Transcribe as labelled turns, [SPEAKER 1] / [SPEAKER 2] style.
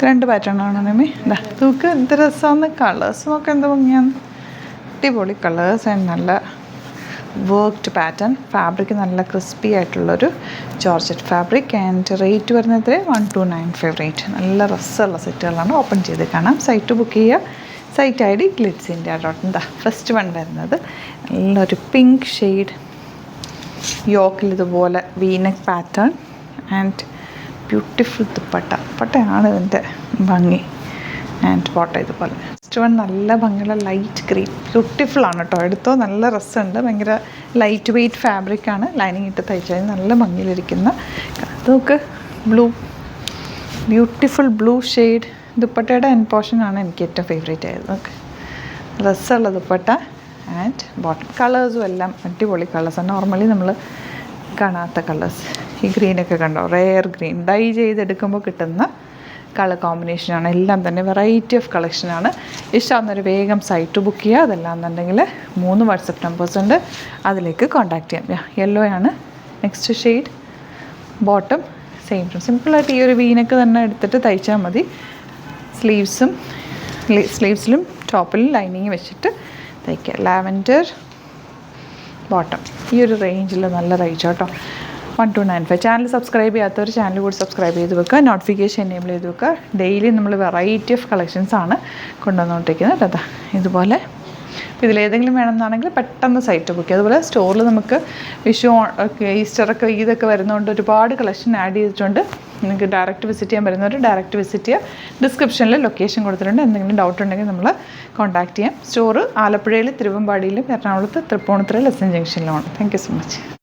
[SPEAKER 1] രണ്ട് പാറ്റേണാണ് നമ്മി ഇതാ നമുക്ക് എന്ത് രസമാണ് കളേഴ്സും ഒക്കെ എന്താ ഭംഗിയാണ് അടിപൊളി കളേഴ്സ് ആൻഡ് നല്ല വർക്ക്ഡ് പാറ്റേൺ ഫാബ്രിക് നല്ല ക്രിസ്പി ആയിട്ടുള്ളൊരു ജോർജറ്റ് ഫാബ്രിക് ആൻഡ് റേറ്റ് വരുന്നത് 1295 റേറ്റ് നല്ല രസമുള്ള സെറ്റുകളാണ് ഓപ്പൺ ചെയ്ത് കാണാം സൈറ്റ് ബുക്ക് ചെയ്യുക സൈറ്റ് ഐ ഡി glitzsindia.in എന്താ ഫസ്റ്റ് വൺ വരുന്നത് നല്ലൊരു പിങ്ക് ഷെയ്ഡ് യോക്കിൽ ഇതുപോലെ വീനക്ക് പാറ്റേൺ ആൻഡ് ബ്യൂട്ടിഫുൾ ദുപ്പട്ടയാണ് ഇതിൻ്റെ ഭംഗി ആൻഡ് ബോട്ട ഇതുപോലെ ഫസ്റ്റ് വൺ നല്ല ഭംഗിയുള്ള ലൈറ്റ് ഗ്രീൻ ബ്യൂട്ടിഫുള്ളാണ് കേട്ടോ എടുത്തോ നല്ല രസമുണ്ട് ഭയങ്കര ലൈറ്റ് വെയ്റ്റ് ഫാബ്രിക്കാണ് ലൈനിങ് ഇട്ട് തയ്ച്ചാൽ നല്ല ഭംഗിയിലിരിക്കുന്ന നമുക്ക് ബ്യൂട്ടിഫുൾ ബ്ലൂ ഷെയ്ഡ് ദുപ്പട്ടയുടെ എൻ പോർഷനാണ് എനിക്ക് ഏറ്റവും ഫേവറേറ്റ് ആയത് ഓക്കെ രസമുള്ള ദുപ്പട്ട ആൻഡ് ബോട്ടം കളേഴ്സും എല്ലാം അടിപൊളി കളേഴ്സാണ് നോർമലി നമ്മൾ കാണാത്ത കളേഴ്സ് ഈ ഗ്രീനൊക്കെ കണ്ടോ റെയർ ഗ്രീൻ ഡൈ ചെയ്തെടുക്കുമ്പോൾ കിട്ടുന്ന കളർ കോമ്പിനേഷനാണ് എല്ലാം തന്നെ വെറൈറ്റി ഓഫ് കളക്ഷനാണ് ഇഷ്ടമാകുന്നൊരു വേഗം സൈറ്റ് ബുക്ക് ചെയ്യുക അതെല്ലാം എന്നുണ്ടെങ്കിൽ 3 വാട്സപ്പ് നമ്പേഴ്സ് ഉണ്ട് അതിലേക്ക് കോൺടാക്റ്റ് ചെയ്യാം യെല്ലോ ആണ് നെക്സ്റ്റ് ഷെയ്ഡ് ബോട്ടം സെയിം സിമ്പിളായിട്ട് ഈ ഒരു വീനൊക്കെ തന്നെ എടുത്തിട്ട് തയ്ച്ചാൽ മതി സ്ലീവ്സിലും ടോപ്പിലും ലൈനിങ് വെച്ചിട്ട് തയ്ക്കുക ലാവൻഡർ ബോട്ടം ഈ ഒരു റേഞ്ചിൽ നല്ല റേഞ്ച് കേട്ടോ 1295 ചാനൽ സബ്സ്ക്രൈബ് ചെയ്യാത്തവർ ചാനൽ കൂടി സബ്സ്ക്രൈബ് ചെയ്ത് വെക്കുക നോട്ടിഫിക്കേഷൻ എനേബിൾ ചെയ്ത് വെക്കുക ഡെയിലി നമ്മൾ വെറൈറ്റി ഓഫ് കളക്ഷൻസാണ് കൊണ്ടുവന്നുകൊണ്ടിരിക്കുന്നത് കേട്ടോ ഇതുപോലെ ഇതിലേതെങ്കിലും വേണമെന്നാണെങ്കിൽ പെട്ടെന്ന് സൈറ്റ് ബുക്ക് ചെയ്യുക അതുപോലെ സ്റ്റോറിൽ നമുക്ക് വിഷു ഈസ്റ്ററൊക്കെ ഇതൊക്കെ വരുന്നതുകൊണ്ട് ഒരുപാട് കളക്ഷൻ ആഡ് ചെയ്തിട്ടുണ്ട് നിങ്ങൾക്ക് ഡയറക്റ്റ് വിസിറ്റ് ചെയ്യാൻ വരുന്നവർ ഡയറക്റ്റ് വിസിറ്റ് ചെയ്യുക ഡിസ്ക്രിപ്ഷനിൽ ലൊക്കേഷൻ കൊടുത്തിട്ടുണ്ട് എന്തെങ്കിലും ഡൗട്ട് ഉണ്ടെങ്കിൽ നമ്മൾ കോൺടാക്റ്റ് ചെയ്യാം സ്റ്റോറ് ആലപ്പുഴയിൽ തിരുവമ്പാടിയിലും എറണാകുളത്ത് തൃപ്പൂണിത്തുറ ലെസൺ ജംഗ്ഷനിലുമാണ് താങ്ക് യു സോ മച്ച്